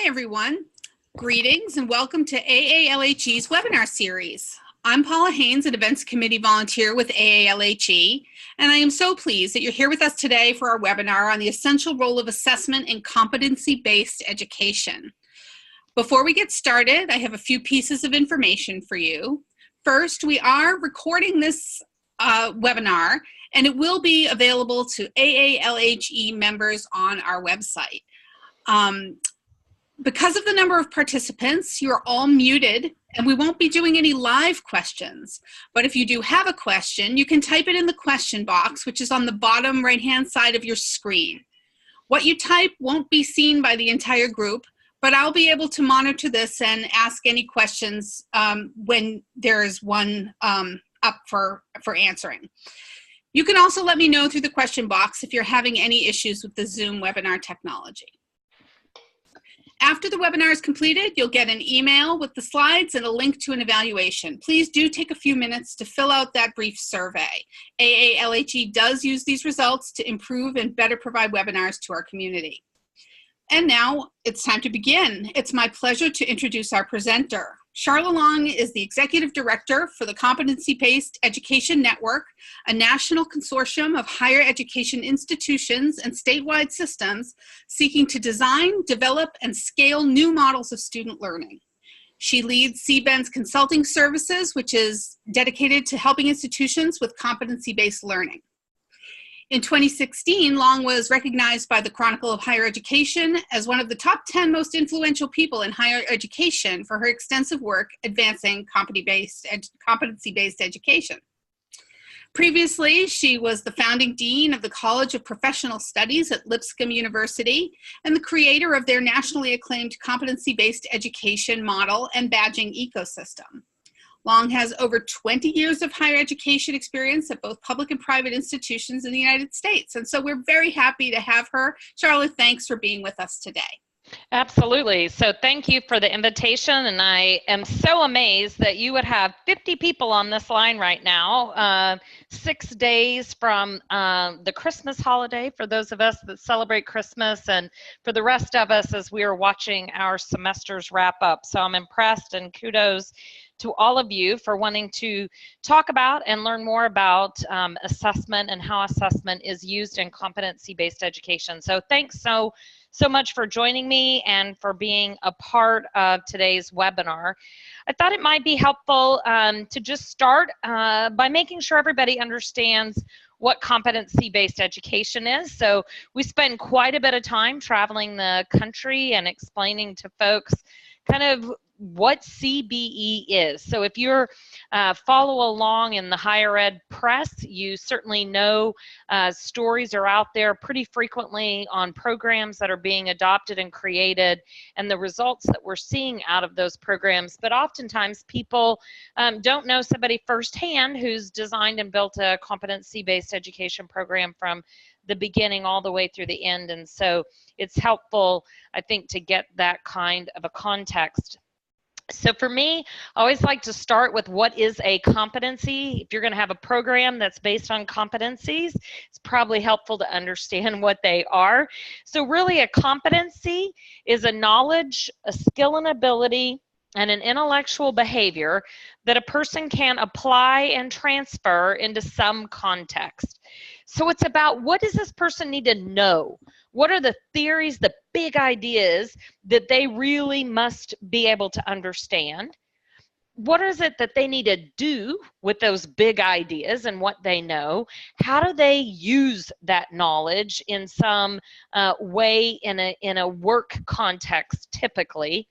Hi, everyone. Greetings and welcome to AALHE's webinar series. I'm Paula Haynes, an Events Committee volunteer with AALHE, and I am so pleased that you're here with us today for our webinar on the essential role of assessment in competency-based education. Before we get started, I have a few pieces of information for you. First, we are recording this webinar, and it will be available to AALHE members on our website. Because of the number of participants, you're all muted and we won't be doing any live questions. But if you do have a question, you can type it in the question box, which is on the bottom right-hand side of your screen. What you type won't be seen by the entire group, but I'll be able to monitor this and ask any questions when there is one up for answering. You can also let me know through the question box if you're having any issues with the Zoom webinar technology. After the webinar is completed, you'll get an email with the slides and a link to an evaluation. Please do take a few minutes to fill out that brief survey. AALHE does use these results to improve and better provide webinars to our community. And now it's time to begin. It's my pleasure to introduce our presenter. Charla Long is the Executive Director for the Competency-Based Education Network, a national consortium of higher education institutions and statewide systems seeking to design, develop, and scale new models of student learning. She leads CBEN's consulting services, which is dedicated to helping institutions with competency-based learning. In 2016, Long was recognized by the Chronicle of Higher Education as one of the top 10 most influential people in higher education for her extensive work advancing competency-based education. Previously, she was the founding dean of the College of Professional Studies at Lipscomb University and the creator of their nationally acclaimed competency-based education model and badging ecosystem. Long has over 20 years of higher education experience at both public and private institutions in the United States. And so we're very happy to have her. Charlotte, thanks for being with us today. Absolutely. So thank you for the invitation. And I am so amazed that you would have 50 people on this line right now, 6 days from the Christmas holiday for those of us that celebrate Christmas, and for the rest of us as we are watching our semesters wrap up. So I'm impressed, and kudos to all of you for wanting to talk about and learn more about assessment and how assessment is used in competency-based education. So thanks so much for joining me and for being a part of today's webinar. I thought it might be helpful to just start by making sure everybody understands what competency-based education is. So we spend quite a bit of time traveling the country and explaining to folks kind of what CBE is. So if you're follow along in the higher ed press, you certainly know stories are out there pretty frequently on programs that are being adopted and created and the results that we're seeing out of those programs. But oftentimes people don't know somebody firsthand who's designed and built a competency-based education program from the beginning all the way through the end. And so it's helpful, I think, to get that kind of a context. So for me, I always like to start with what is a competency. If you're going to have a program that's based on competencies, it's probably helpful to understand what they are. So really a competency is a knowledge, a skill and ability, and an intellectual behavior that a person can apply and transfer into some context. So it's about, what does this person need to know? What are the theories, the big ideas that they really must be able to understand? What is it that they need to do with those big ideas and what they know? How do they use that knowledge in some way in a work context typically?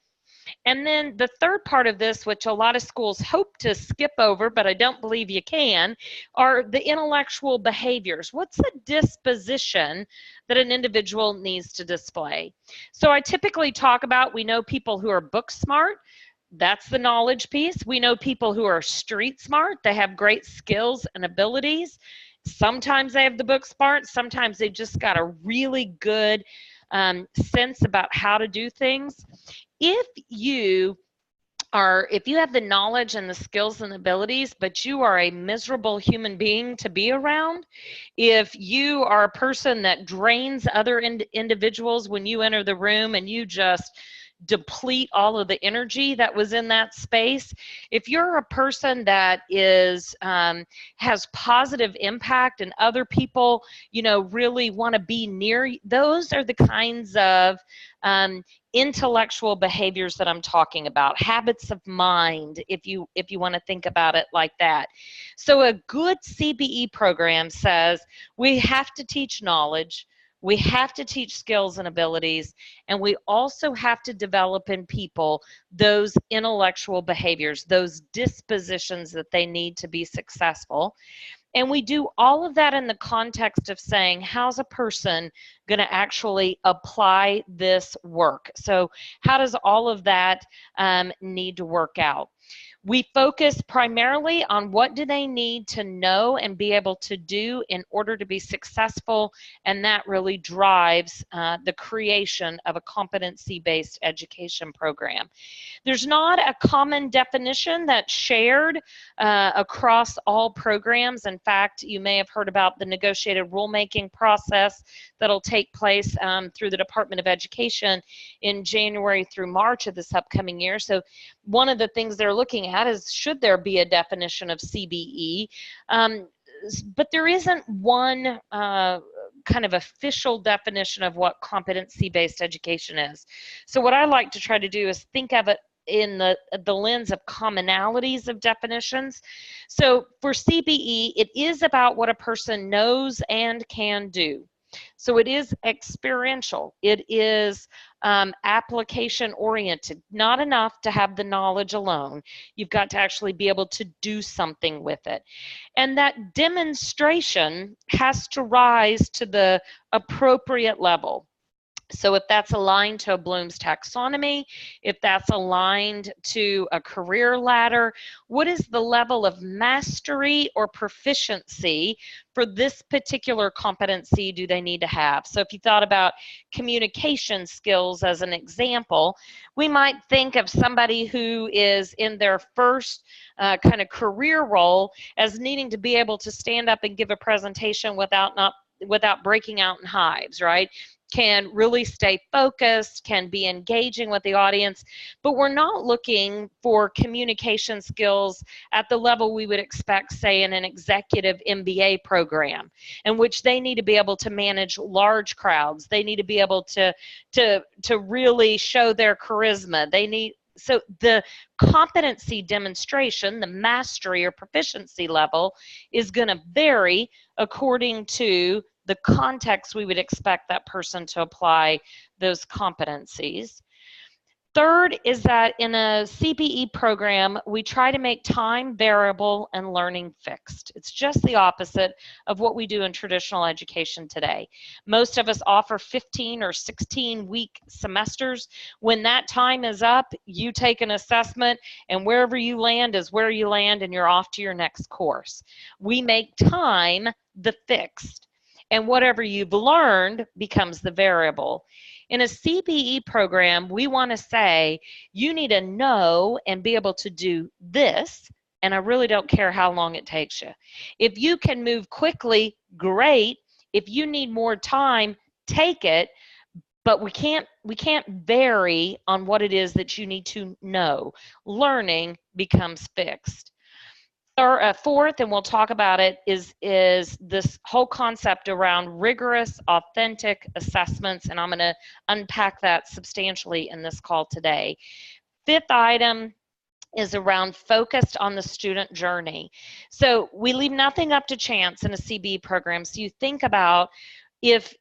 And then the third part of this, which a lot of schools hope to skip over, but I don't believe you can, are the intellectual behaviors. What's the disposition that an individual needs to display? So I typically talk about, we know people who are book smart. That's the knowledge piece. We know people who are street smart. They have great skills and abilities. Sometimes they have the book smart. Sometimes they've just got a really good sense about how to do things. If you have the knowledge and the skills and abilities, but you are a miserable human being to be around, if you are a person that drains other individuals when you enter the room and you just deplete all of the energy that was in that space. If you're a person that is has positive impact and other people, you know, really want to be near, those are the kinds of intellectual behaviors that I'm talking about, habits of mind, if you want to think about it like that. So a good CBE program says we have to teach knowledge, we have to teach skills and abilities, and we also have to develop in people those intellectual behaviors, those dispositions that they need to be successful. And we do all of that in the context of saying, how's a person going to actually apply this work? So how does all of that need to work out? We focus primarily on what do they need to know and be able to do in order to be successful, and that really drives the creation of a competency-based education program. There's not a common definition that's shared across all programs. In fact, you may have heard about the negotiated rulemaking process that'll take place through the Department of Education in January through March of this upcoming year. So one of the things they're looking at is, should there be a definition of CBE? But there isn't one kind of official definition of what competency-based education is. So what I like to try to do is think of it in the lens of commonalities of definitions. So for CBE, it is about what a person knows and can do. So it is experiential. It is application oriented. Not enough to have the knowledge alone. You've got to actually be able to do something with it. And that demonstration has to rise to the appropriate level. So if that's aligned to a Bloom's taxonomy, if that's aligned to a career ladder, what is the level of mastery or proficiency for this particular competency do they need to have? So if you thought about communication skills as an example, we might think of somebody who is in their first kind of career role as needing to be able to stand up and give a presentation without breaking out in hives, right? Can really stay focused, can be engaging with the audience, but we're not looking for communication skills at the level we would expect, say, in an executive MBA program, in which they need to be able to manage large crowds. They need to be able to really show their charisma. So the competency demonstration, the mastery or proficiency level, is going to vary according to the context we would expect that person to apply those competencies. Third is that in a CBE program, we try to make time variable and learning fixed. It's just the opposite of what we do in traditional education today. Most of us offer 15 or 16-week semesters. When that time is up, you take an assessment, and wherever you land is where you land, and you're off to your next course. We make time the fixed, and whatever you've learned becomes the variable. In a CBE program, we want to say, you need to know and be able to do this, and I really don't care how long it takes you. If you can move quickly, great. If you need more time, take it, but we can't vary on what it is that you need to know. Learning becomes fixed. Fourth, and we'll talk about it, is this whole concept around rigorous, authentic assessments, and I'm going to unpack that substantially in this call today. Fifth item is around focused on the student journey. So we leave nothing up to chance in a CBE program. So you think about if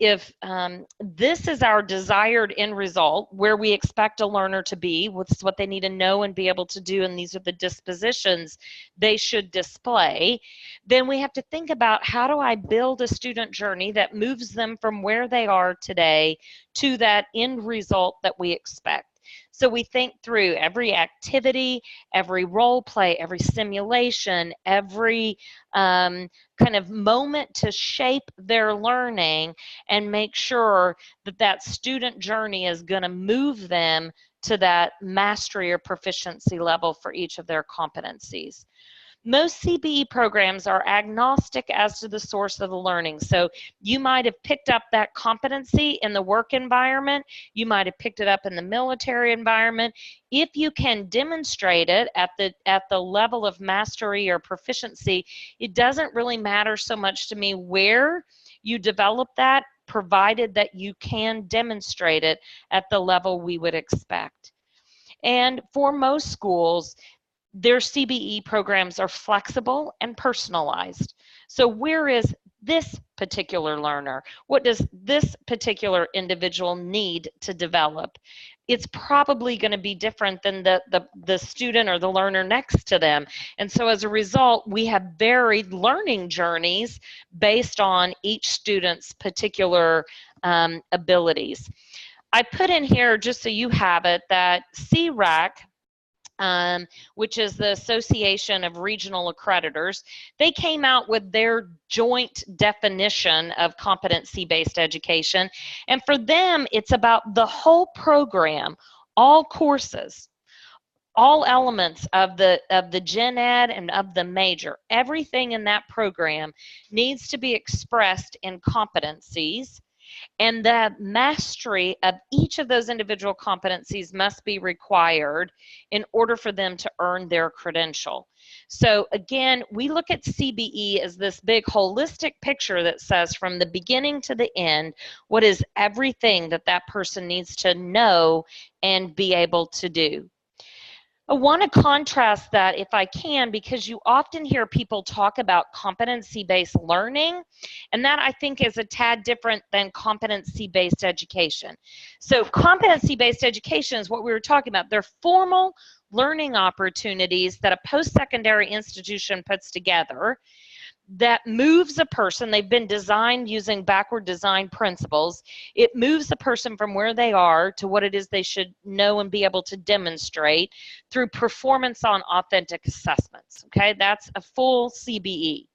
this is our desired end result, where we expect a learner to be, what's what they need to know and be able to do, and these are the dispositions they should display, then we have to think about, how do I build a student journey that moves them from where they are today to that end result that we expect? So we think through every activity, every role play, every simulation, every kind of moment to shape their learning, and make sure that that student journey is going to move them to that mastery or proficiency level for each of their competencies. Most CBE programs are agnostic as to the source of the learning. So you might have picked up that competency in the work environment. You might have picked it up in the military environment. If you can demonstrate it at the level of mastery or proficiency, it doesn't really matter so much to me where you develop that, provided that you can demonstrate it at the level we would expect. And for most schools, their CBE programs are flexible and personalized. So where is this particular learner? What does this particular individual need to develop? It's probably going to be different than the student or the learner next to them. And so as a result, we have varied learning journeys based on each student's particular abilities. I put in here, just so you have it, that CRAC, which is the Association of Regional Accreditors, they came out with their joint definition of competency-based education. And for them, it's about the whole program, all courses, all elements of the gen ed and of the major. Everything in that program needs to be expressed in competencies, and the mastery of each of those individual competencies must be required in order for them to earn their credential. So again, we look at CBE as this big holistic picture that says from the beginning to the end, what is everything that that person needs to know and be able to do. I want to contrast that, if I can, because you often hear people talk about competency-based learning, and that I think is a tad different than competency-based education. So competency-based education is what we were talking about. They're formal learning opportunities that a post-secondary institution puts together that moves a person. They've been designed using backward design principles. It moves the person from where they are to what it is they should know and be able to demonstrate through performance on authentic assessments. Okay, that's a full CBE.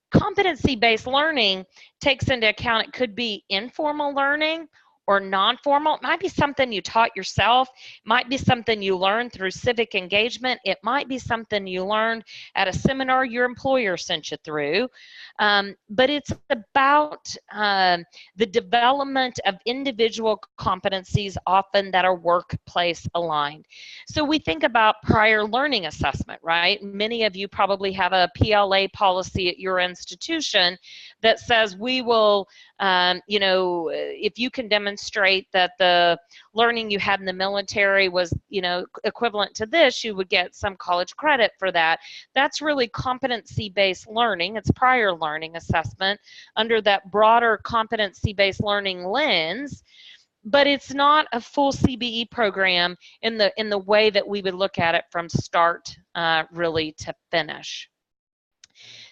Competency-based learning takes into account, it could be informal learning or non-formal. It might be something you taught yourself. It might be something you learned through civic engagement. It might be something you learned at a seminar your employer sent you through. But it's about the development of individual competencies, often that are workplace aligned. So we think about prior learning assessment, right? Many of you probably have a PLA policy at your institution that says we will, you know, if you can demonstrate that the learning you had in the military was, you know, equivalent to this, you would get some college credit for that. That's really competency-based learning. It's prior learning assessment under that broader competency-based learning lens, but it's not a full CBE program in the way that we would look at it from start really to finish.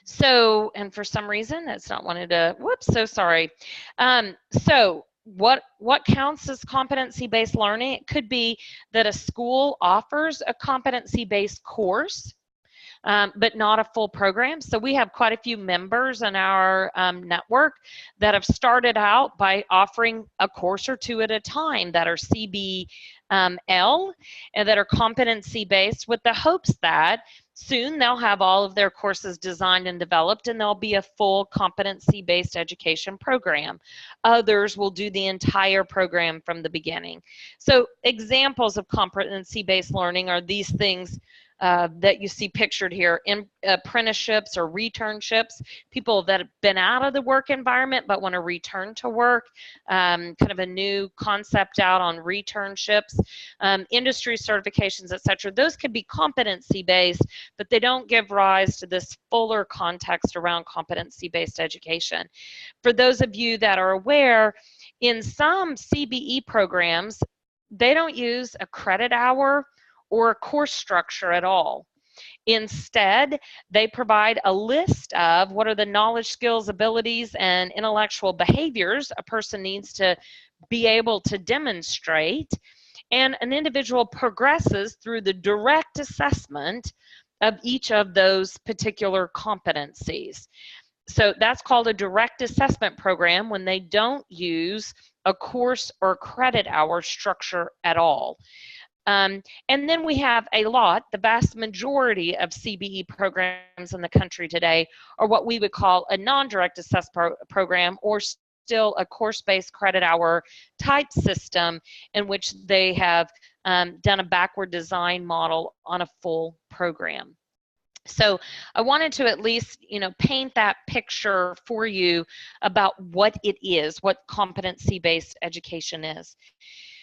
So, and for some reason it's not wanted to, whoops, so sorry. So what counts as competency-based learning? It could be that a school offers a competency-based course, but not a full program. So we have quite a few members in our network that have started out by offering a course or two at a time that are CBL and that are competency-based, with the hopes that soon they'll have all of their courses designed and developed and there'll be a full competency-based education program. Others will do the entire program from the beginning. So examples of competency-based learning are these things that you see pictured here: in apprenticeships or returnships, people that have been out of the work environment but want to return to work, kind of a new concept out on returnships, industry certifications, etc. Those could be competency-based, but they don't give rise to this fuller context around competency-based education. For those of you that are aware, in some CBE programs, they don't use a credit hour or a course structure at all. Instead, they provide a list of what are the knowledge, skills, abilities, and intellectual behaviors a person needs to be able to demonstrate, and an individual progresses through the direct assessment of each of those particular competencies. So that's called a direct assessment program when they don't use a course or credit hour structure at all. And then we have the vast majority of CBE programs in the country today are what we would call a non-direct assess program, or still a course-based credit hour type system in which they have done a backward design model on a full program. So I wanted to at least, paint that picture for you about what it is, what competency-based education is.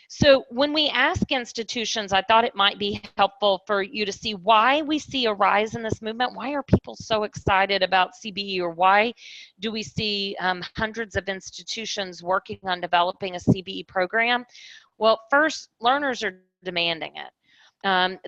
So when we ask institutions, I thought it might be helpful for you to see why we see a rise in this movement. Why are people so excited about CBE, or why do we see hundreds of institutions working on developing a CBE program? Well, first, learners are demanding it.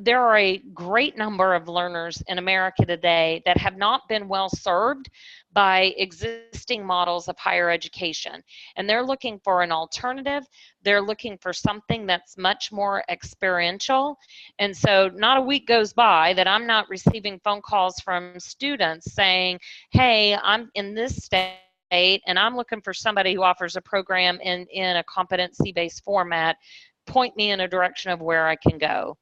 There are a great number of learners in America today that have not been well served by existing models of higher education, and they're looking for an alternative. They're looking for something that's much more experiential. And so not a week goes by that I'm not receiving phone calls from students saying, hey, I'm in this state and I'm looking for somebody who offers a program in a competency-based format. Point me in a direction of where I can go.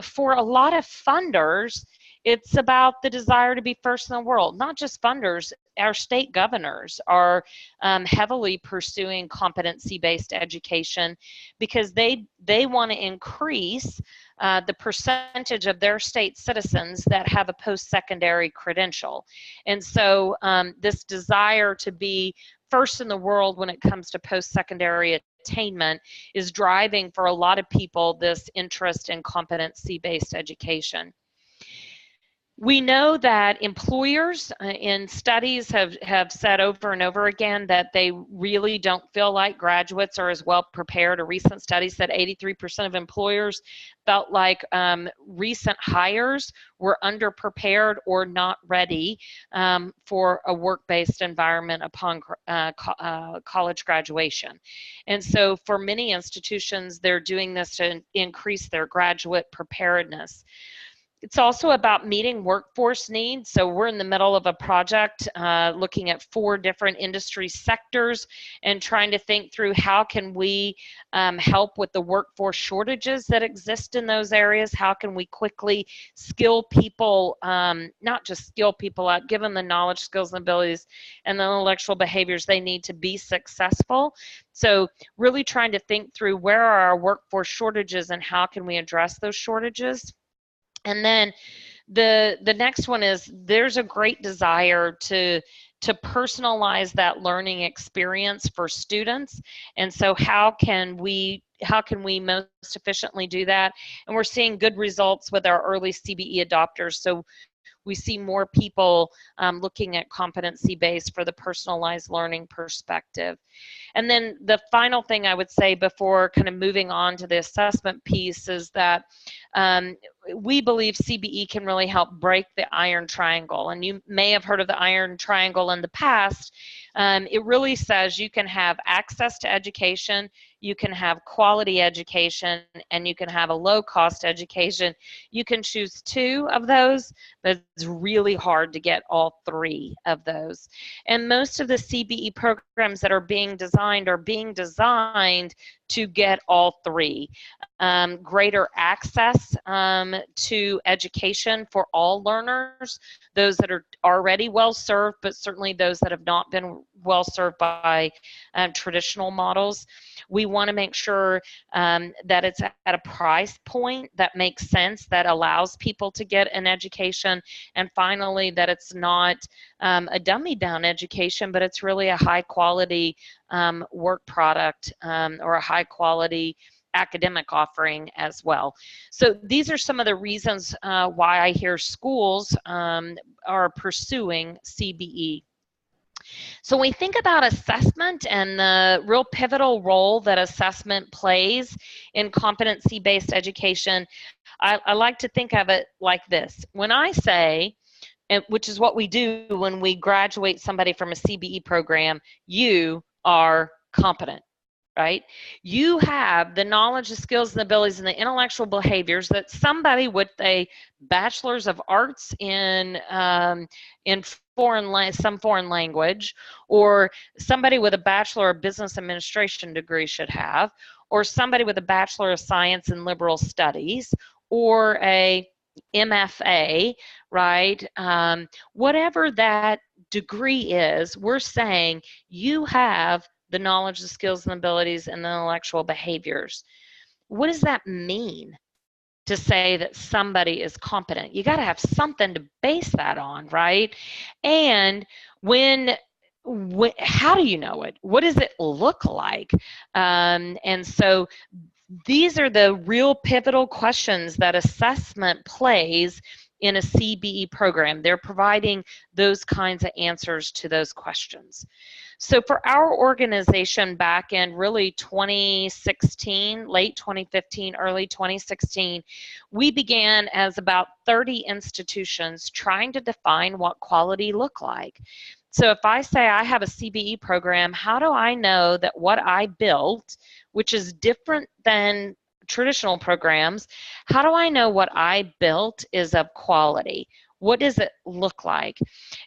For a lot of funders, it's about the desire to be first in the world. Not just funders, our state governors are heavily pursuing competency-based education because they want to increase the percentage of their state citizens that have a post-secondary credential. And so this desire to be first in the world when it comes to post-secondary attainment is driving for a lot of people this interest in competency-based education. We know that employers in studies have said over and over again that they really don't feel like graduates are as well prepared. A recent study said 83% of employers felt like recent hires were underprepared or not ready for a work-based environment upon college graduation. And so for many institutions, they're doing this to increase their graduate preparedness. It's also about meeting workforce needs. So we're in the middle of a project looking at 4 different industry sectors and trying to think through how can we help with the workforce shortages that exist in those areas. How can we quickly skill people, not just skill people out, give them the knowledge, skills, and abilities and the intellectual behaviors they need to be successful. So really trying to think through where are our workforce shortages and how can we address those shortages. And then the next one is there's a great desire to personalize that learning experience for students. And so how can we most efficiently do that? And we're seeing good results with our early CBE adopters. So we see more people looking at competency-based for the personalized learning perspective. And then the final thing I would say before kind of moving on to the assessment piece is that we believe CBE can really help break the iron triangle. And you may have heard of the iron triangle in the past. It really says you can have access to education, you can have quality education, and you can have a low-cost education. You can choose 2 of those, but it's really hard to get all 3 of those. And most of the CBE programs that are being designed to get all 3. Greater access to education for all learners, those that are already well served, but certainly those that have not been well served by traditional models. We want to make sure that it's at a price point that makes sense, that allows people to get an education, and finally that it's not a dummy-down education, but it's really a high-quality work product or a high-quality academic offering as well. So these are some of the reasons why I hear schools are pursuing CBE. So when we think about assessment and the real pivotal role that assessment plays in competency-based education, I like to think of it like this. When I say, which is what we do when we graduate somebody from a CBE program, you are competent. Right? You have the knowledge, the skills, and the abilities, and the intellectual behaviors that somebody with a bachelor's of arts in some foreign language, or somebody with a bachelor of business administration degree should have, or somebody with a Bachelor of Science in Liberal Studies, or a MFA, right? Whatever that degree is, we're saying you have the knowledge, the skills, and abilities, and the intellectual behaviors. What does that mean to say that somebody is competent? You got to have something to base that on, right? And how do you know it? What does it look like? And so these are the real pivotal questions that assessment plays in a CBE program. They're providing those kinds of answers to those questions. So for our organization back in really 2016, late 2015, early 2016, we began as about 30 institutions trying to define what quality looked like. So if I say I have a CBE program, how do I know that what I built, which is different than traditional programs, how do I know what I built is of quality? What does it look like?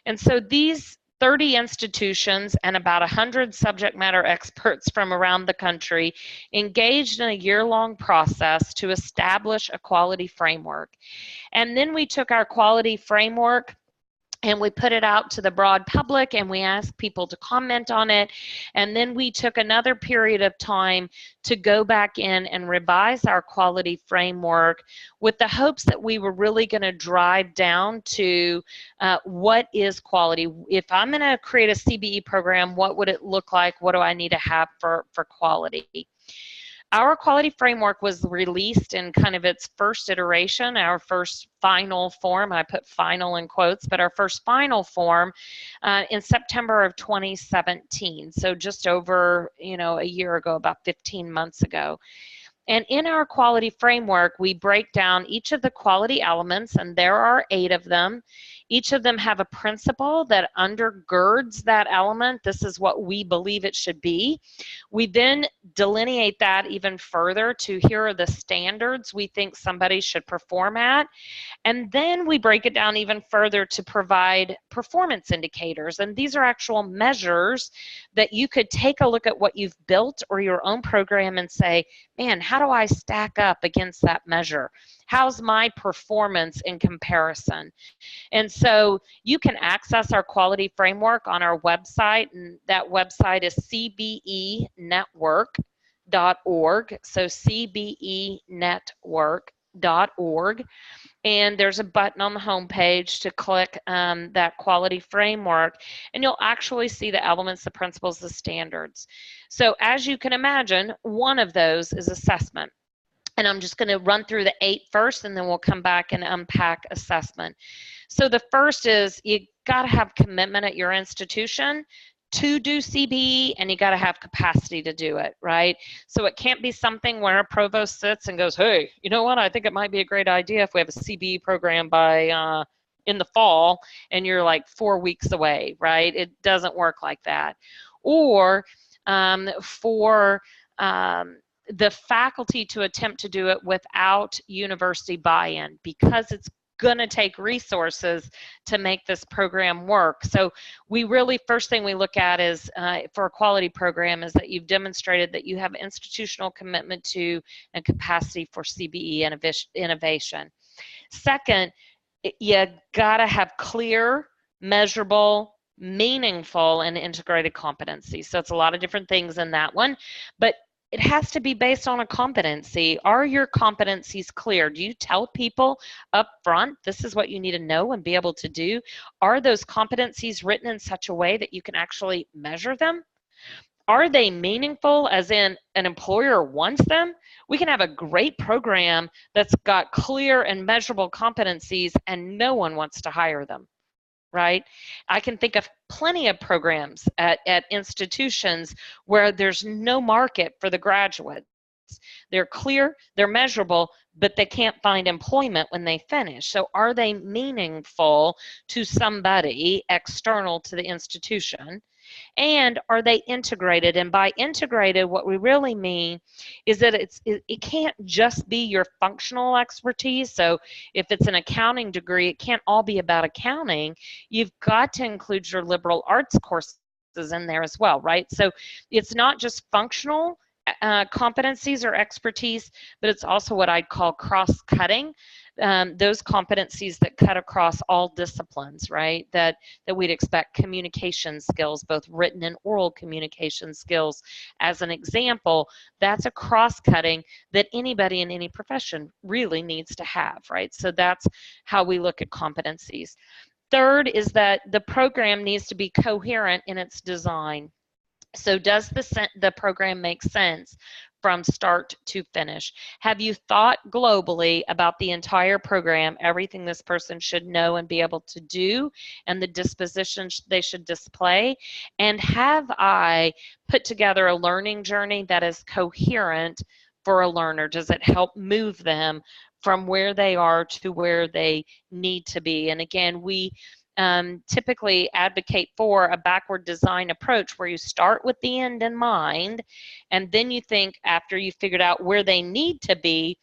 And so these 30 institutions and about 100 subject matter experts from around the country engaged in a year-long process to establish a quality framework. And then we took our quality framework and we put it out to the broad public, and we asked people to comment on it. And then we took another period of time to go back in and revise our quality framework with the hopes that we were really going to drive down to what is quality. If I'm going to create a CBE program, what would it look like? What do I need to have for quality? Our quality framework was released in kind of its first iteration, our first final form. I put final in quotes, but our first final form in September of 2017. So just over, a year ago, about 15 months ago. And in our quality framework, we break down each of the quality elements, and there are 8 of them. Each of them have a principle that undergirds that element. This is what we believe it should be. We then delineate that even further to here are the standards we think somebody should perform at. And then we break it down even further to provide performance indicators. And these are actual measures that you could take a look at what you've built or your own program and say, man, how do I stack up against that measure? How's my performance in comparison? And so you can access our quality framework on our website, and that website is cbenetwork.org. So cbenetwork.org. And there's a button on the home page to click that quality framework, and you'll actually see the elements, the principles, the standards. So as you can imagine, one of those is assessment. And I'm just going to run through the 8 first, and then we'll come back and unpack assessment. So the first is you got to have commitment at your institution to do CBE, and you got to have capacity to do it, right? So it can't be something where a provost sits and goes, hey, you know what, I think it might be a great idea if we have a CBE program by in the fall, and you're like 4 weeks away, right? It doesn't work like that. Or for the faculty to attempt to do it without university buy-in, because it's going to take resources to make this program work. So we really, first thing we look at is for a quality program is that you've demonstrated that you have institutional commitment to and capacity for CBE innovation. Second, you got to have clear, measurable, meaningful, and integrated competencies. So it's a lot of different things in that one, but it has to be based on a competency. Are your competencies clear? Do you tell people up front, this is what you need to know and be able to do? Are those competencies written in such a way that you can actually measure them? Are they meaningful, as in an employer wants them? We can have a great program that's got clear and measurable competencies and no one wants to hire them. Right? I can think of plenty of programs at institutions where there's no market for the graduates. They're clear, they're measurable, but they can't find employment when they finish. So are they meaningful to somebody external to the institution? And are they integrated? And by integrated, what we really mean is that it can't just be your functional expertise. So if it's an accounting degree, it can't all be about accounting. You've got to include your liberal arts courses in there as well, right? So it's not just functional, competencies or expertise, but it's also what I'd call cross-cutting. Those competencies that cut across all disciplines, right? That we'd expect communication skills, both written and oral communication skills. As an example, that's a cross-cutting that anybody in any profession really needs to have, right? So that's how we look at competencies. Third is that the program needs to be coherent in its design. So does the program make sense from start to finish? Have you thought globally about the entire program, everything this person should know and be able to do, and the dispositions they should display? And have I put together a learning journey that is coherent for a learner? Does it help move them from where they are to where they need to be? And again, we typically advocate for a backward design approach where you start with the end in mind, and then you think, after you figured out where they need to be,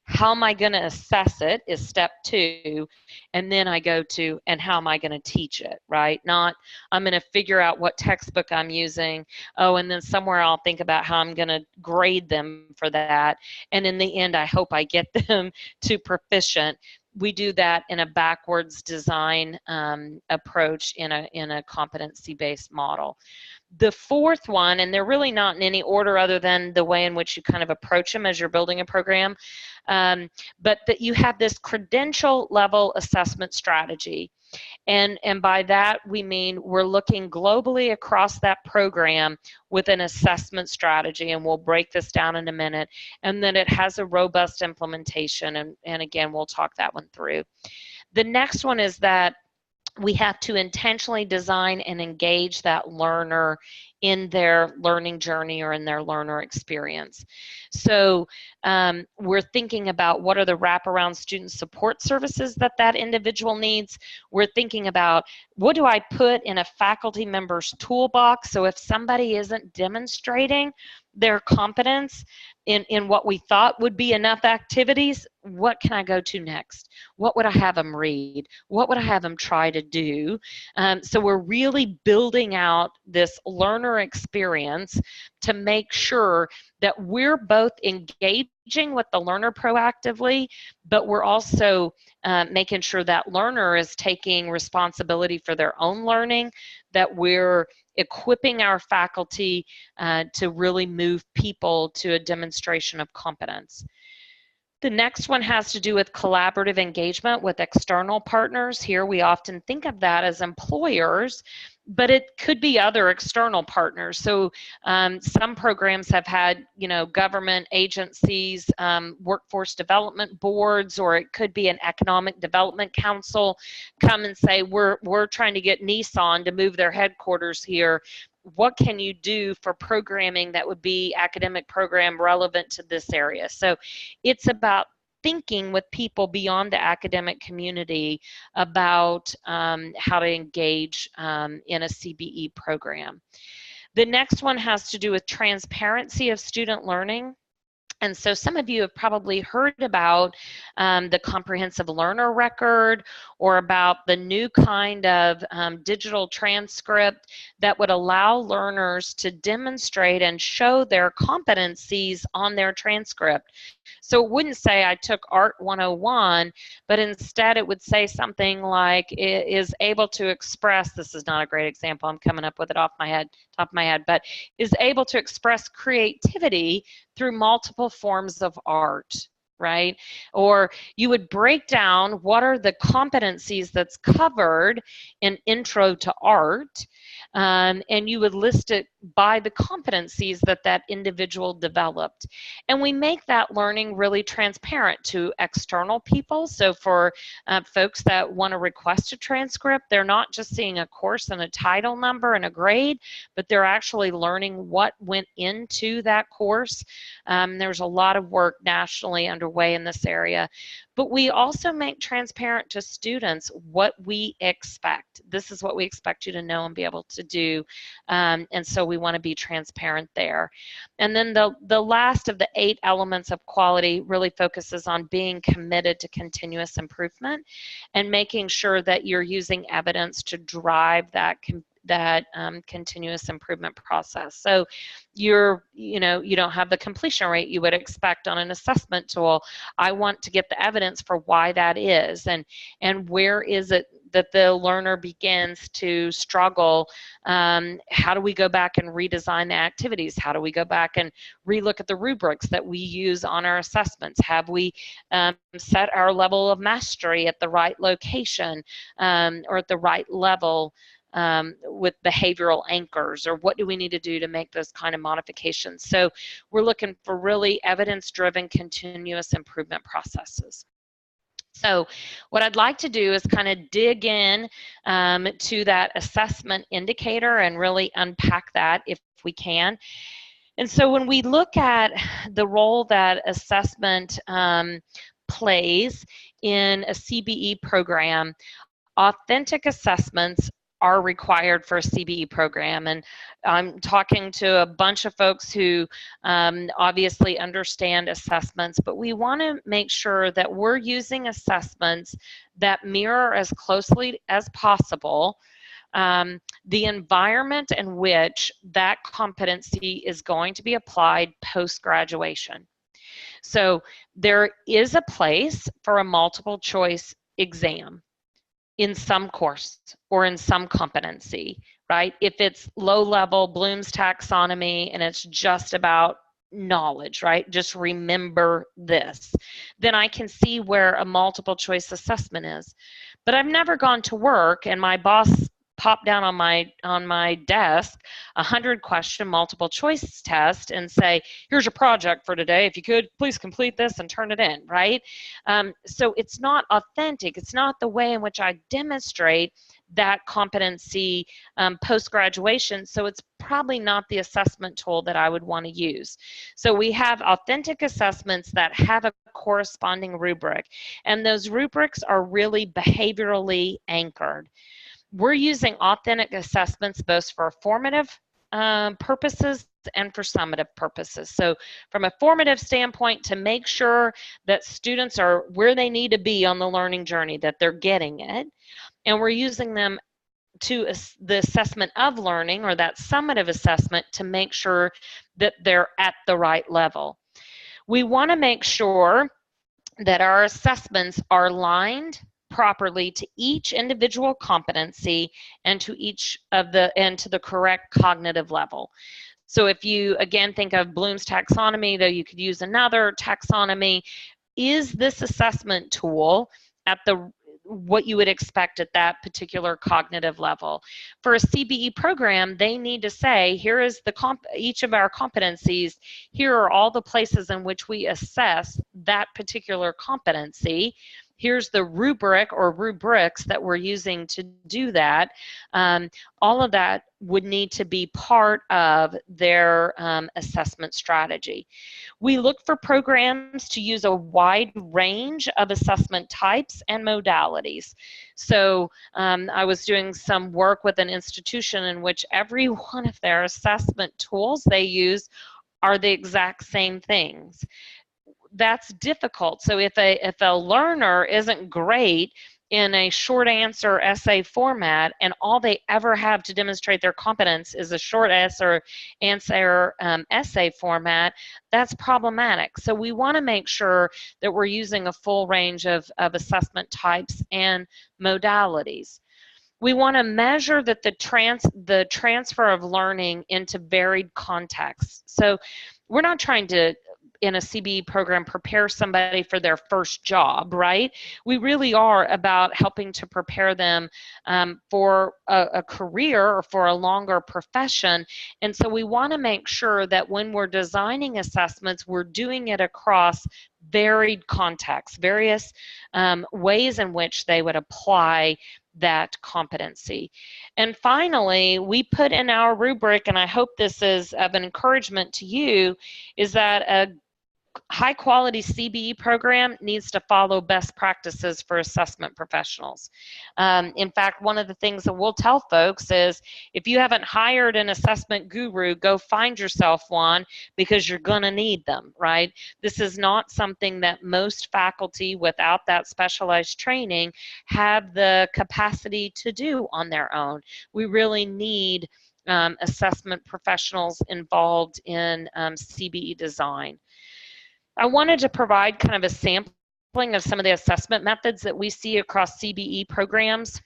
how am I going to assess it is step 2, and then I go to, and how am I going to teach it, right? Not, I'm going to figure out what textbook I'm using, and then somewhere I'll think about how I'm going to grade them for that, and in the end I hope I get them to proficient. We do that in a backwards design approach in a competency-based model. The fourth one, and they're really not in any order other than the way in which you kind of approach them as you're building a program, but that you have this credential-level assessment strategy. And by that, we mean we're looking globally across that program with an assessment strategy, and we'll break this down in a minute, and then it has a robust implementation, and again, we'll talk that one through. The next one is that we have to intentionally design and engage that learner in their learning journey or in their learner experience. So we're thinking about what are the wraparound student support services that individual needs. We're thinking about, what do I put in a faculty member's toolbox? So if somebody isn't demonstrating their competence in what we thought would be enough activities, what can I go to next? What would I have them read? What would I have them try to do? So we're really building out this learner experience to make sure that we're both engaging with the learner proactively, but we're also making sure that learner is taking responsibility for their own learning, that we're equipping our faculty to really move people to a demonstration of competence. The next one has to do with collaborative engagement with external partners. Here we often think of that as employers, but it could be other external partners. So some programs have had, government agencies, workforce development boards, or it could be an economic development council come and say, we're trying to get Nissan to move their headquarters here. What can you do for programming that would be academic program relevant to this area? So it's about thinking with people beyond the academic community about how to engage in a CBE program. The next one has to do with transparency of student learning. And so some of you have probably heard about the comprehensive learner record, or about the new kind of digital transcript that would allow learners to demonstrate and show their competencies on their transcript. So it wouldn't say I took Art 101, but instead it would say something like, is able to express, this is not a great example, I'm coming up with it top of my head, but is able to express creativity through multiple forms of art, right? Or you would break down what are the competencies that's covered in Intro to Art, and you would list it by the competencies that individual developed. And we make that learning really transparent to external people. So for folks that want to request a transcript, they're not just seeing a course and a title number and a grade, but they're actually learning what went into that course. There's a lot of work nationally underway in this area. But we also make transparent to students what we expect. This is what we expect you to know and be able to do. And so we want to be transparent there. And then the last of the 8 elements of quality really focuses on being committed to continuous improvement and making sure that you're using evidence to drive that that continuous improvement process. So you don't have the completion rate you would expect on an assessment tool. I want to get the evidence for why that is, and where is it that the learner begins to struggle. How do we go back and redesign the activities? How do we go back and relook at the rubrics that we use on our assessments? Have we set our level of mastery at the right location, or at the right level with behavioral anchors, or what do we need to do to make those kind of modifications? So we're looking for really evidence-driven continuous improvement processes. So what I'd like to do is kind of dig in to that assessment indicator and really unpack that if we can. And so when we look at the role that assessment plays in a CBE program, authentic assessments are required for a CBE program. And I'm talking to a bunch of folks who obviously understand assessments, but we want to make sure that we're using assessments that mirror as closely as possible the environment in which that competency is going to be applied post-graduation. So there is a place for a multiple choice exam in some course or in some competency, right? If it's low level Bloom's taxonomy and it's just about knowledge, right? Just remember this, then I can see where a multiple choice assessment is. But I've never gone to work and my boss popped down on my desk 100-question multiple choice test and say, here's your project for today. If you could, please complete this and turn it in, right? So it's not authentic. It's not the way in which I demonstrate that competency post-graduation, so it's probably not the assessment tool that I would want to use. So we have authentic assessments that have a corresponding rubric, and those rubrics are really behaviorally anchored. We're using authentic assessments both for formative purposes and for summative purposes. So from a formative standpoint, to make sure that students are where they need to be on the learning journey, that they're getting it, and we're using them to the assessment of learning, or that summative assessment, to make sure that they're at the right level. We want to make sure that our assessments are aligned properly to each individual competency and to the correct cognitive level. So if you again think of Bloom's taxonomy, though you could use another taxonomy, is this assessment tool at what you would expect at that particular cognitive level? For a CBE program, they need to say, here is each of our competencies, here are all the places in which we assess that particular competency. Here's the rubric or rubrics that we're using to do that. All of that would need to be part of their assessment strategy. We look for programs to use a wide range of assessment types and modalities. So I was doing some work with an institution in which every one of their assessment tools they use are the exact same things. That's difficult. So if a learner isn't great in a short answer essay format, and all they ever have to demonstrate their competence is a short answer essay format, that's problematic. So we want to make sure that we're using a full range of assessment types and modalities. We want to measure that the transfer of learning into varied contexts. So we're not trying to, in a CBE program, prepare somebody for their first job, right? We really are about helping to prepare them for a career or for a longer profession. And so we want to make sure that when we're designing assessments, we're doing it across varied contexts, various ways in which they would apply that competency. And finally, we put in our rubric, and I hope this is of an encouragement to you, is that a high quality CBE program needs to follow best practices for assessment professionals. In fact, one of the things that we'll tell folks is if you haven't hired an assessment guru, go find yourself one, because you're going to need them, right? This is not something that most faculty without that specialized training have the capacity to do on their own. We really need assessment professionals involved in CBE design. I wanted to provide kind of a sampling of some of the assessment methods that we see across CBE programs.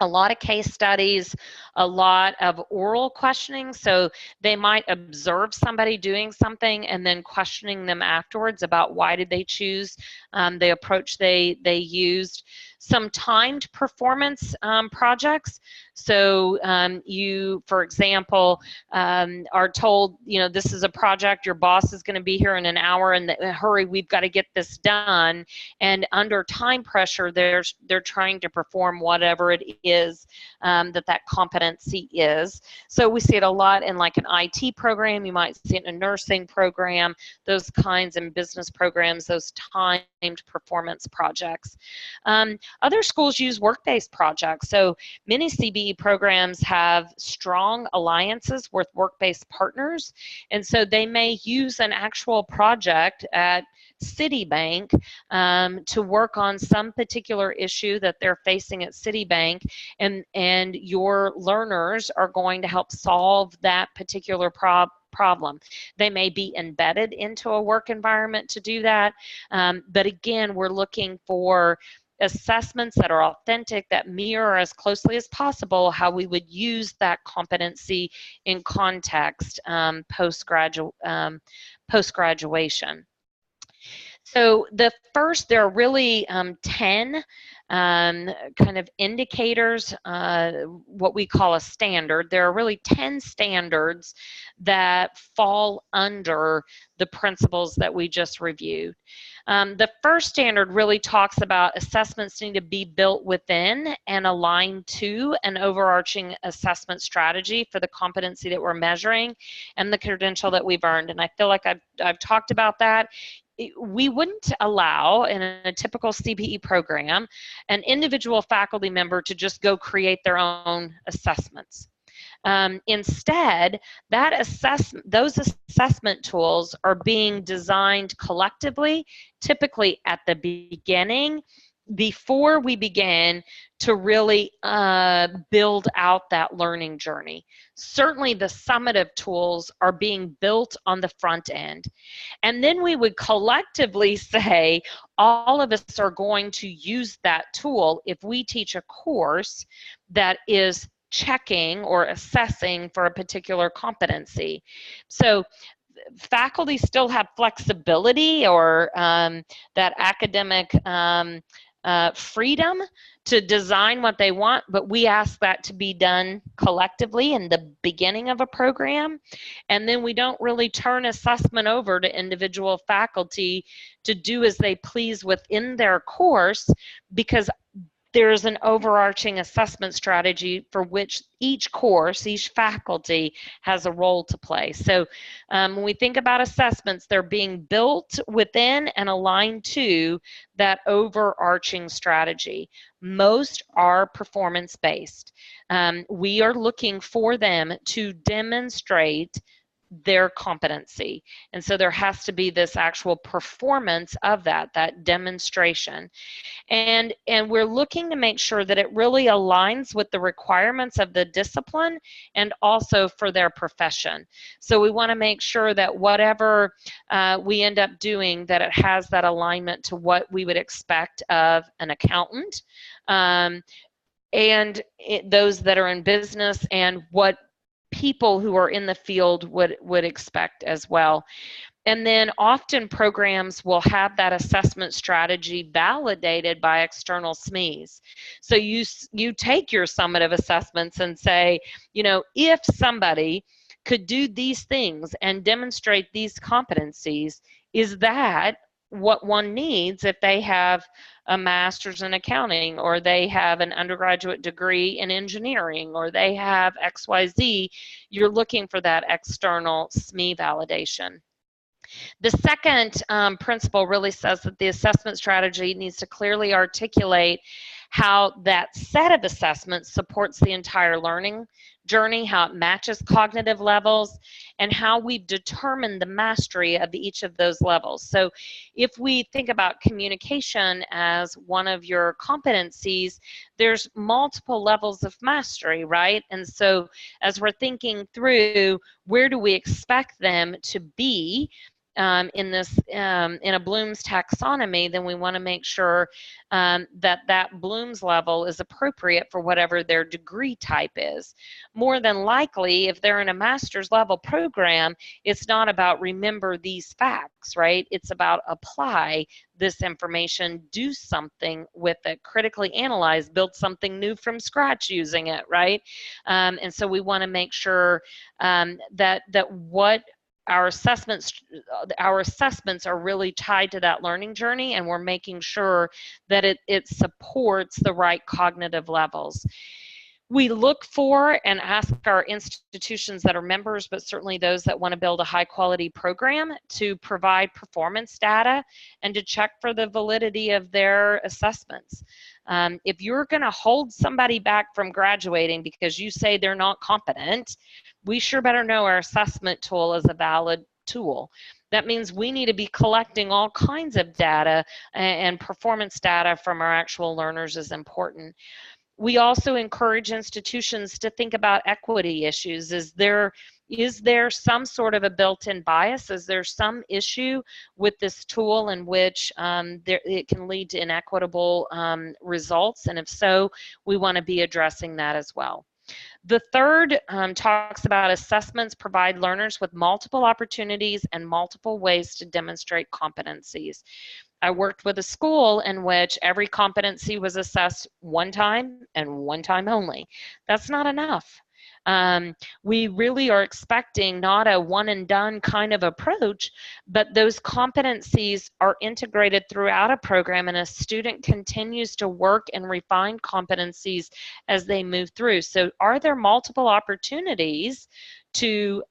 A lot of case studies, a lot of oral questioning. So they might observe somebody doing something and then questioning them afterwards about why did they choose the approach they used. Some timed performance projects. So you, for example, are told, you know, this is a project, your boss is going to be here in an hour, and hurry, we've got to get this done. And under time pressure, they're trying to perform whatever it is that competency is. So we see it a lot in like an IT program. You might see it in a nursing program, those kinds, in business programs, those timed performance projects. Other schools use work-based projects. So many CBE programs have strong alliances with work-based partners, and so they may use an actual project at Citibank to work on some particular issue that they're facing at Citibank, and your learners are going to help solve that particular problem. They may be embedded into a work environment to do that, but again, we're looking for assessments that are authentic, that mirror as closely as possible how we would use that competency in context post-graduation. So there are really 10 kind of indicators, what we call a standard. There are really 10 standards that fall under the principles that we just reviewed. The first standard really talks about assessments need to be built within and aligned to an overarching assessment strategy for the competency that we're measuring and the credential that we've earned. And I feel like I've talked about that. We wouldn't allow, in a typical CBE program, an individual faculty member to just go create their own assessments. Instead, those assessment tools are being designed collectively, typically at the beginning, before we begin to really build out that learning journey. Certainly the summative tools are being built on the front end. And then we would collectively say all of us are going to use that tool if we teach a course that is checking or assessing for a particular competency. So faculty still have flexibility or that academic freedom to design what they want, but we ask that to be done collectively in the beginning of a program. And then we don't really turn assessment over to individual faculty to do as they please within their course, because there's an overarching assessment strategy for which each course, each faculty has a role to play. So when we think about assessments, they're being built within and aligned to that overarching strategy. Most are performance-based. We are looking for them to demonstrate their competency. And so there has to be this actual performance of that demonstration. And we're looking to make sure that it really aligns with the requirements of the discipline and also for their profession. So we want to make sure that whatever we end up doing, that it has that alignment to what we would expect of an accountant and those that are in business, and what people who are in the field would expect as well. And then often programs will have that assessment strategy validated by external SMEs. So you take your summative assessments and say, you know, if somebody could do these things and demonstrate these competencies, is that what one needs if they have a master's in accounting, or they have an undergraduate degree in engineering, or they have XYZ? You're looking for that external SME validation. The second principle really says that the assessment strategy needs to clearly articulate how that set of assessments supports the entire learning journey, how it matches cognitive levels, and how we've determined the mastery of each of those levels. So if we think about communication as one of your competencies, there's multiple levels of mastery, right? And so as we're thinking through where do we expect them to be, in a Bloom's taxonomy, then we want to make sure that Bloom's level is appropriate for whatever their degree type is. More than likely, if they're in a master's level program, it's not about remember these facts, right? It's about apply this information, do something with it, critically analyze, build something new from scratch using it, right? And so we want to make sure that what our assessments are really tied to that learning journey, and we're making sure that it supports the right cognitive levels. We look for and ask our institutions that are members, but certainly those that want to build a high quality program, to provide performance data and to check for the validity of their assessments. If you're going to hold somebody back from graduating because you say they're not competent, we sure better know our assessment tool is a valid tool. That means we need to be collecting all kinds of data, and performance data from our actual learners is important. We also encourage institutions to think about equity issues. Is there some sort of a built-in bias? Is there some issue with this tool in which it can lead to inequitable results? And if so, we want to be addressing that as well. The third talks about assessments provide learners with multiple opportunities and multiple ways to demonstrate competencies. I worked with a school in which every competency was assessed one time and one time only. That's not enough. We really are expecting not a one and done kind of approach, but those competencies are integrated throughout a program, and a student continues to work and refine competencies as they move through. So are there multiple opportunities to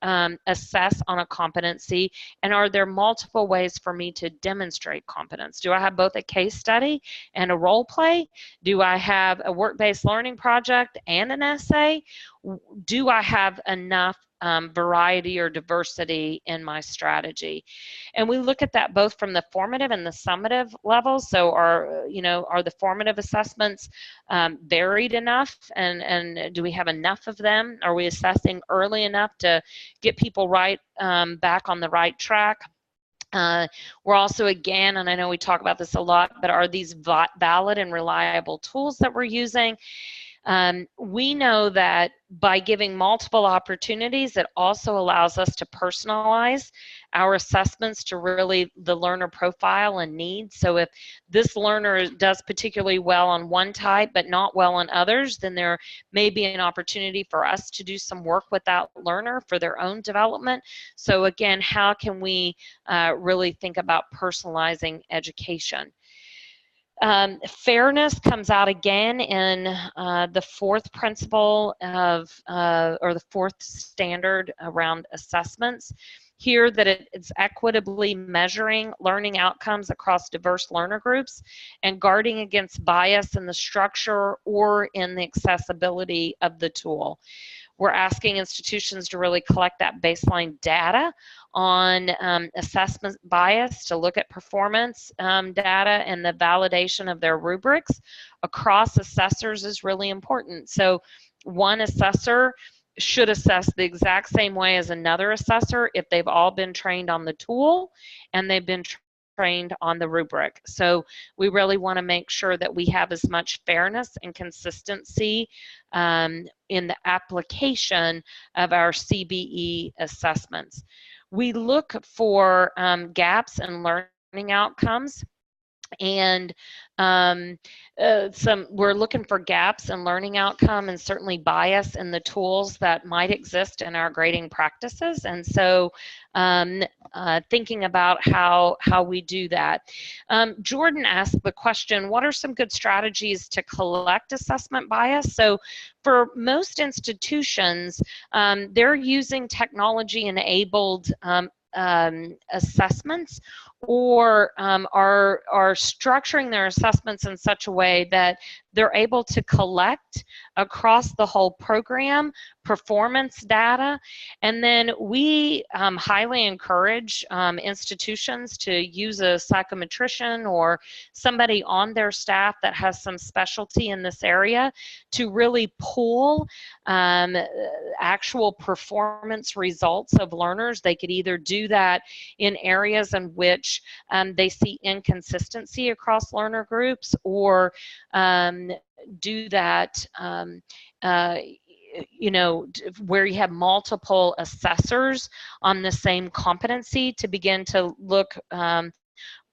assess on a competency, and are there multiple ways for me to demonstrate competence? Do I have both a case study and a role play? Do I have a work-based learning project and an essay? Do I have enough variety or diversity in my strategy? And we look at that both from the formative and the summative levels. So are the formative assessments varied enough, and do we have enough of them? Are we assessing early enough to get people right back on the right track? We're also, again, and I know we talk about this a lot, but are these valid and reliable tools that we're using? We know that by giving multiple opportunities, it also allows us to personalize our assessments to really the learner profile and needs. So if this learner does particularly well on one type but not well on others, then there may be an opportunity for us to do some work with that learner for their own development. So again, how can we really think about personalizing education? Fairness comes out again in the fourth principle of, or the fourth standard around assessments. Here, that it's equitably measuring learning outcomes across diverse learner groups and guarding against bias in the structure or in the accessibility of the tool. We're asking institutions to really collect that baseline data on assessment bias, to look at performance data and the validation of their rubrics across assessors is really important. So one assessor should assess the exact same way as another assessor if they've all been trained on the tool and they've been trained on the rubric. So we really want to make sure that we have as much fairness and consistency in the application of our CBE assessments. We look for gaps in learning outcomes, and we're looking for gaps in learning outcome and certainly bias in the tools that might exist in our grading practices. And so thinking about how we do that. Jordan asked the question, what are some good strategies to collect assessment bias? So for most institutions, they're using technology-enabled assessments, or are structuring their assessments in such a way that they're able to collect across the whole program performance data. And then we highly encourage institutions to use a psychometrician or somebody on their staff that has some specialty in this area to really pull actual performance results of learners. They could either do that in areas in which they see inconsistency across learner groups, or do that you know, where you have multiple assessors on the same competency to begin to look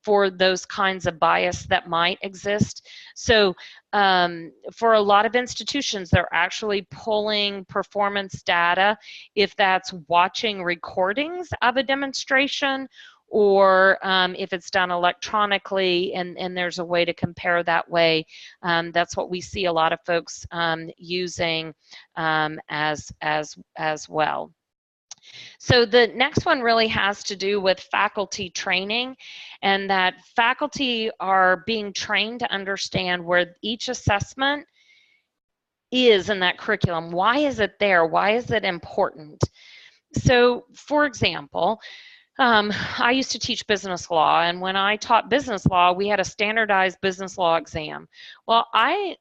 for those kinds of bias that might exist. So for a lot of institutions, they're actually pulling performance data, if that's watching recordings of a demonstration, or if it's done electronically and there's a way to compare that way. That's what we see a lot of folks using as well. So the next one really has to do with faculty training, and that faculty are being trained to understand where each assessment is in that curriculum. Why is it there? Why is it important? So, for example, I used to teach business law, and when I taught business law, we had a standardized business law exam. Well,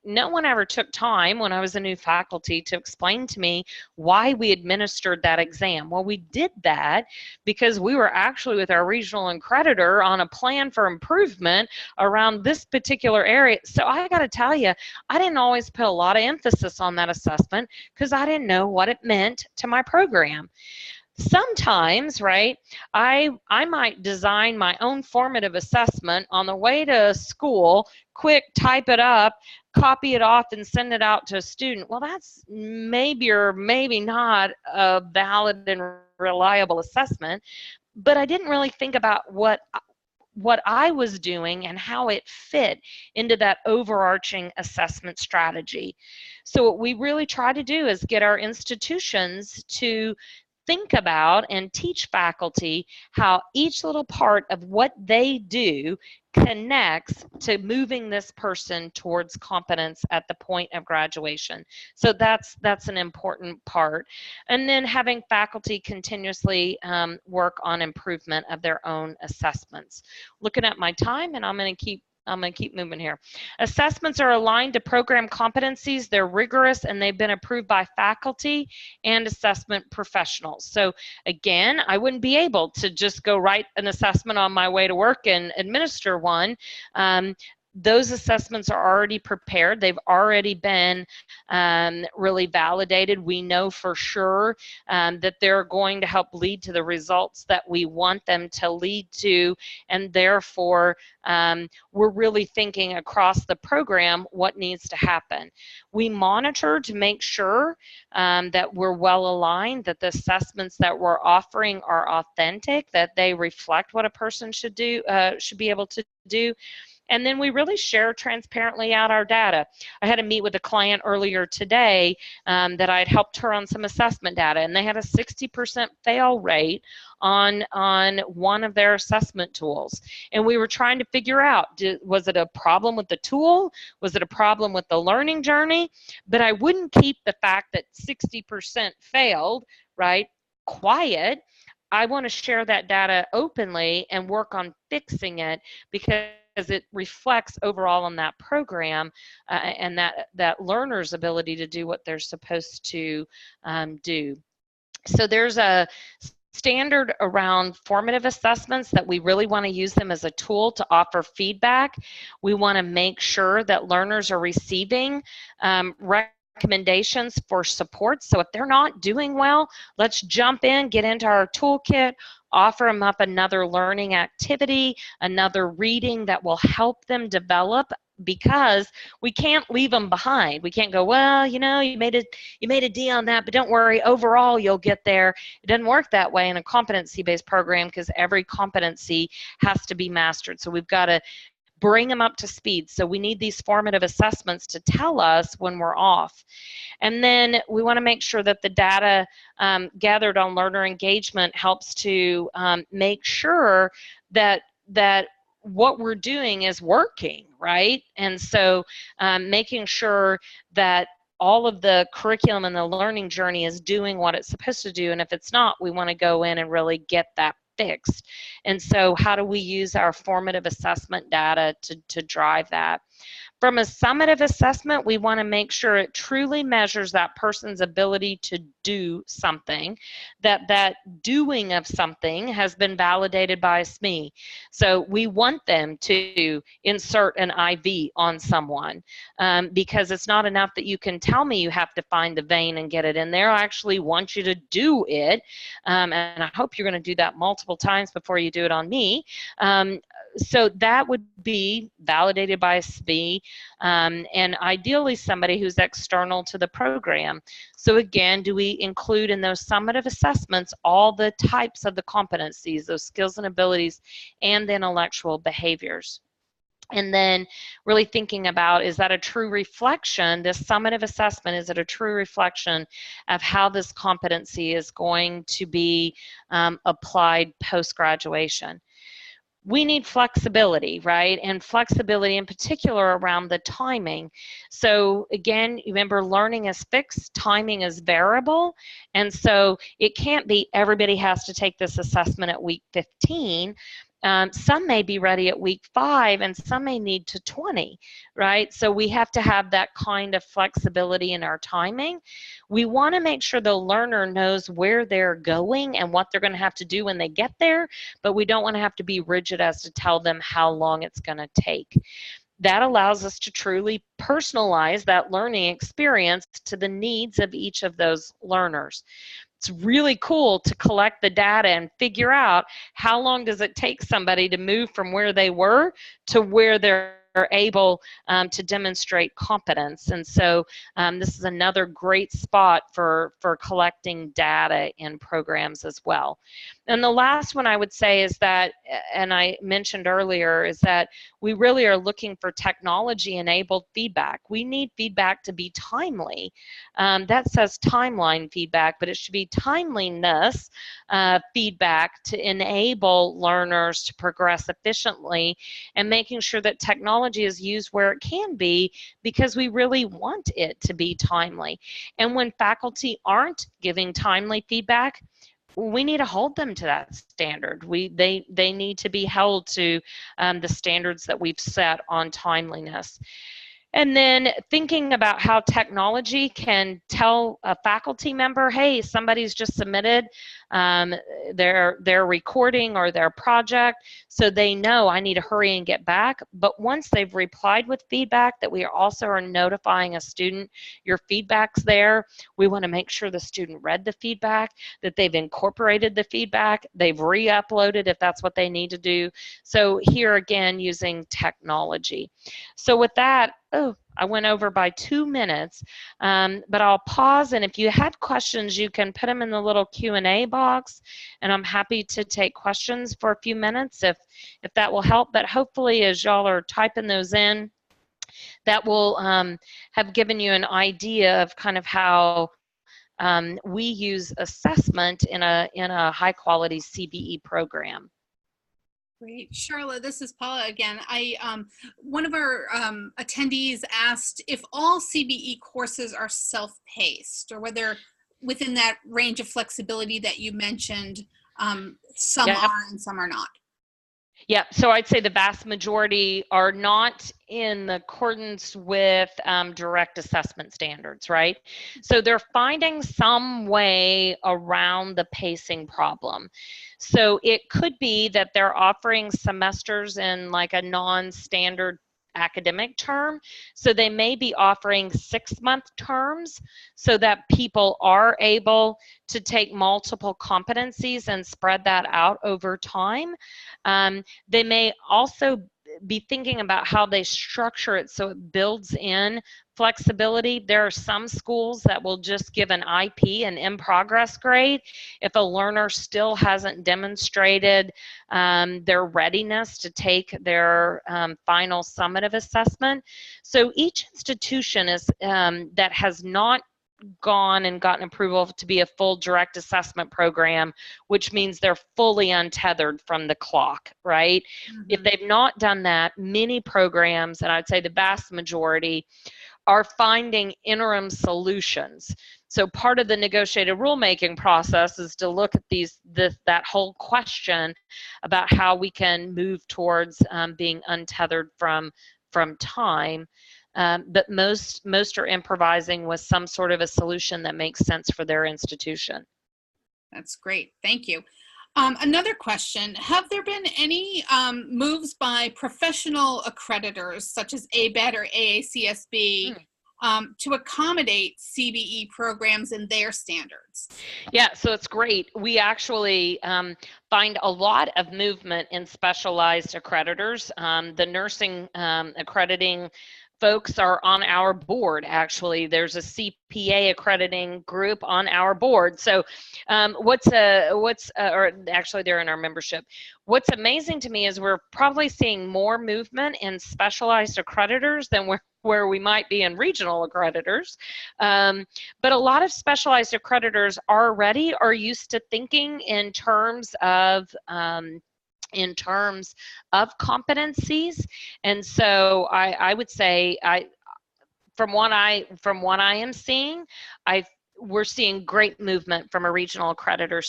no one ever took time when I was a new faculty to explain to me why we administered that exam. Well, we did that because we were actually with our regional accreditor on a plan for improvement around this particular area. So I got to tell you, I didn't always put a lot of emphasis on that assessment because I didn't know what it meant to my program. Sometimes, right, I might design my own formative assessment on the way to school, quick type it up, copy it off, and send it out to a student. Well, that's maybe or maybe not a valid and reliable assessment, but I didn't really think about what I was doing and how it fit into that overarching assessment strategy. So what we really try to do is get our institutions to think about and teach faculty how each little part of what they do connects to moving this person towards competence at the point of graduation. So that's an important part. And then having faculty continuously work on improvement of their own assessments. Looking at my time, and I'm going to keep moving here. Assessments are aligned to program competencies. They're rigorous, and they've been approved by faculty and assessment professionals. So again, I wouldn't be able to just go write an assessment on my way to work and administer one. Those assessments are already prepared. They've already been really validated. We know for sure that they're going to help lead to the results that we want them to lead to, and therefore we're really thinking across the program what needs to happen. We monitor to make sure that we're well aligned, that the assessments that we're offering are authentic, that they reflect what a person should be able to do. And then we really share transparently out our data. I had a meet with a client earlier today that I had helped her on some assessment data, and they had a 60% fail rate on one of their assessment tools. And we were trying to figure out, was it a problem with the tool? Was it a problem with the learning journey? But I wouldn't keep the fact that 60% failed, right, quiet. I want to share that data openly and work on fixing it, because it reflects overall on that program and that learner's ability to do what they're supposed to do. So there's a standard around formative assessments that we really want to use them as a tool to offer feedback. We want to make sure that learners are receiving recommendations for support. So if they're not doing well, let's jump in, get into our toolkit, offer them up another learning activity, another reading that will help them develop, because we can't leave them behind. We can't go, well, you know, you made a D on that, but don't worry, overall you'll get there. It doesn't work that way in a competency-based program, because every competency has to be mastered. So we've got to bring them up to speed. So we need these formative assessments to tell us when we're off. And then we want to make sure that the data gathered on learner engagement helps to make sure that what we're doing is working, right? And so making sure that all of the curriculum and the learning journey is doing what it's supposed to do. And if it's not, we want to go in and really get that fixed. And so how do we use our formative assessment data to drive that? From a summative assessment, we want to make sure it truly measures that person's ability to do something, that doing of something has been validated by a SME. So we want them to insert an IV on someone because it's not enough that you can tell me you have to find the vein and get it in there. I actually want you to do it, and I hope you're going to do that multiple times before you do it on me. So that would be validated by a SME, and ideally somebody who's external to the program. So again, do we include in those summative assessments all the types of the competencies, those skills and abilities, and the intellectual behaviors? And then really thinking about, is that a true reflection, this summative assessment, is it a true reflection of how this competency is going to be applied post-graduation? We need flexibility, right? And flexibility in particular around the timing. So again, remember, learning is fixed, timing is variable. And so it can't be everybody has to take this assessment at week 15. Some may be ready at week 5 and some may need to 20, right? So we have to have that kind of flexibility in our timing. We want to make sure the learner knows where they're going and what they're going to have to do when they get there, but we don't want to have to be rigid as to tell them how long it's going to take. That allows us to truly personalize that learning experience to the needs of each of those learners. It's really cool to collect the data and figure out how long does it take somebody to move from where they were to where they're able to demonstrate competence. And so this is another great spot for collecting data in programs as well. And the last one I would say is that, and I mentioned earlier, is that we really are looking for technology-enabled feedback. We need feedback to be timely. That says timeline feedback, but it should be timeliness feedback to enable learners to progress efficiently, and making sure that technology is used where it can be, because we really want it to be timely. And when faculty aren't giving timely feedback, we need to hold them to that standard. They need to be held to the standards that we've set on timeliness. And then thinking about how technology can tell a faculty member, hey, somebody's just submitted their recording or their project, so they know I need to hurry and get back. But once they've replied with feedback, that we also are notifying a student, your feedback's there. We want to make sure the student read the feedback, that they've incorporated the feedback, they've re-uploaded if that's what they need to do. So here again, using technology. So with that, oh, I went over by 2 minutes, but I'll pause, and if you had questions, you can put them in the little Q&A box, and I'm happy to take questions for a few minutes if that will help. But hopefully, as y'all are typing those in, that will have given you an idea of kind of how we use assessment in a high-quality CBE program. Great. Charlotte, this is Paula again. One of our attendees asked if all CBE courses are self-paced, or whether within that range of flexibility that you mentioned, some Yep. are and some are not. Yeah, so I'd say the vast majority are not in accordance with direct assessment standards, right? So they're finding some way around the pacing problem. So it could be that they're offering semesters in like a non-standard academic term. So they may be offering 6-month terms so that people are able to take multiple competencies and spread that out over time. They may also be thinking about how they structure it so it builds in flexibility. There are some schools that will just give an IP, an in-progress grade, if a learner still hasn't demonstrated their readiness to take their final summative assessment. So each institution is that has not gone and gotten approval to be a full direct assessment program, which means they're fully untethered from the clock, right? If they've not done that, many programs, and I'd say the vast majority, are finding interim solutions. So part of the negotiated rulemaking process is to look at that whole question about how we can move towards being untethered from time. But most are improvising with some sort of a solution that makes sense for their institution. That's great. Thank you. Another question, have there been any moves by professional accreditors such as ABET or AACSB to accommodate CBE programs and their standards? Yeah, so it's great. We actually find a lot of movement in specialized accreditors. The nursing accrediting folks are on our board, actually. There's a CPA accrediting group on our board. So or actually they're in our membership. What's amazing to me is we're probably seeing more movement in specialized accreditors than where we might be in regional accreditors. But a lot of specialized accreditors already are used to thinking in terms of competencies. And so I would say, from what I am seeing, we're seeing great movement from a regional accreditor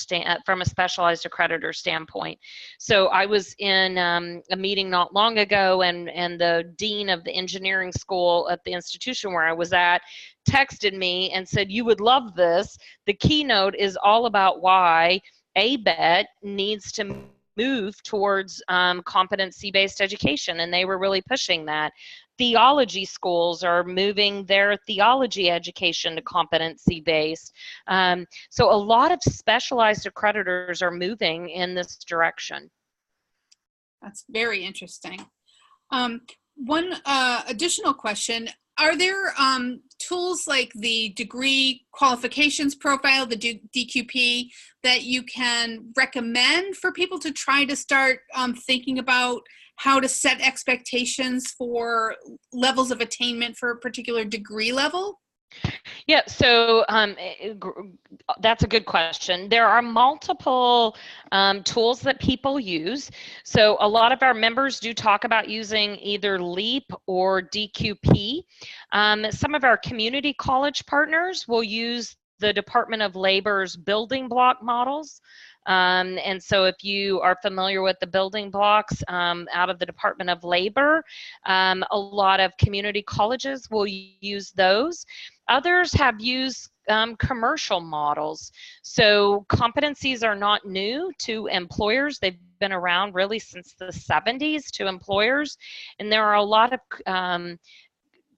from a specialized accreditor standpoint. So I was in a meeting not long ago, and the dean of the engineering school at the institution where I was at texted me and said, "You would love this. The keynote is all about why ABET needs to move towards competency-based education," and they were really pushing that. Theology schools are moving their theology education to competency-based. So a lot of specialized accreditors are moving in this direction. That's very interesting. One additional question, are there tools like the degree qualifications profile, the DQP, that you can recommend for people to try to start thinking about how to set expectations for levels of attainment for a particular degree level? Yeah, so that's a good question. There are multiple tools that people use. So a lot of our members do talk about using either LEAP or DQP. Some of our community college partners will use the Department of Labor's building block models. And so if you are familiar with the building blocks out of the Department of Labor, a lot of community colleges will use those. Others have used commercial models. So competencies are not new to employers. They've been around really since the 70s to employers. And there are a lot of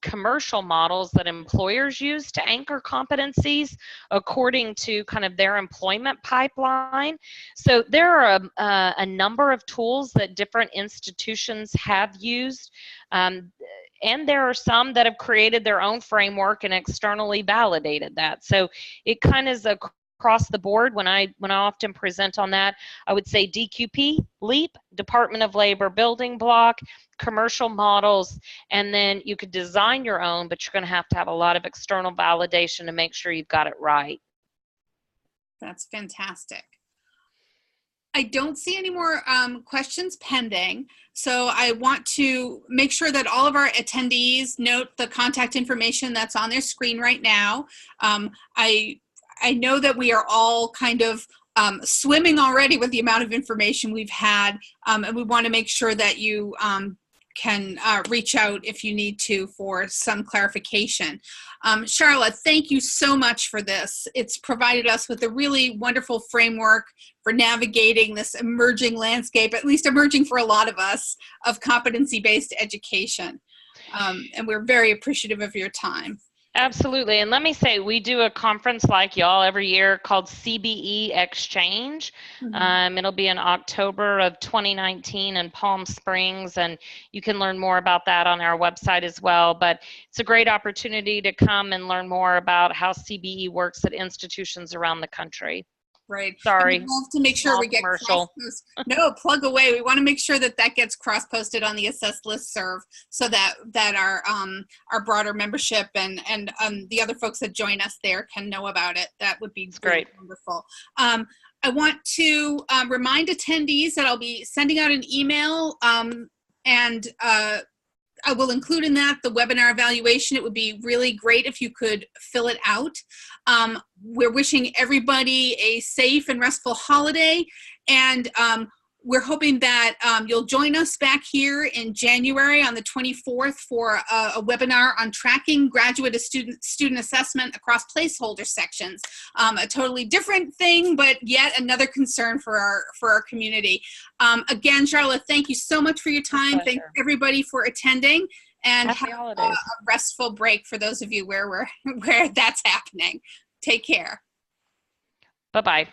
commercial models that employers use to anchor competencies according to kind of their employment pipeline. So there are a number of tools that different institutions have used. And there are some that have created their own framework and externally validated that. So it kind of is across the board. When I often present on that, I would say DQP, LEAP, Department of Labor building block, commercial models, and then you could design your own, but you're going to have a lot of external validation to make sure you've got it right. That's fantastic. I don't see any more questions pending, so I want to make sure that all of our attendees note the contact information that's on their screen right now. I know that we are all kind of swimming already with the amount of information we've had, and we want to make sure that you can reach out if you need to for some clarification. Charlotte, thank you so much for this. It's provided us with a really wonderful framework for navigating this emerging landscape, at least emerging for a lot of us, of competency-based education. And we're very appreciative of your time. Absolutely. And let me say, we do a conference like y'all every year called CBE Exchange. It'll be in October of 2019 in Palm Springs, and you can learn more about that on our website as well. But it's a great opportunity to come and learn more about how CBE works at institutions around the country. Right. Sorry. And we'd love to make sure we get commercial. No, plug away. We want to make sure that that gets cross-posted on the Assess listserv so that our broader membership and the other folks that join us there can know about it. That would be great. Wonderful. I want to remind attendees that I'll be sending out an email and I will include in that the webinar evaluation. It would be really great if you could fill it out. We're wishing everybody a safe and restful holiday, and we're hoping that you'll join us back here in January on the 24th for a webinar on tracking graduate student assessment across placeholder sections. A totally different thing, but yet another concern for our community. Again, Charlotte, thank you so much for your time. Thank everybody for attending, and Happy have holidays. a restful break for those of you where that's happening. Take care. Bye-bye.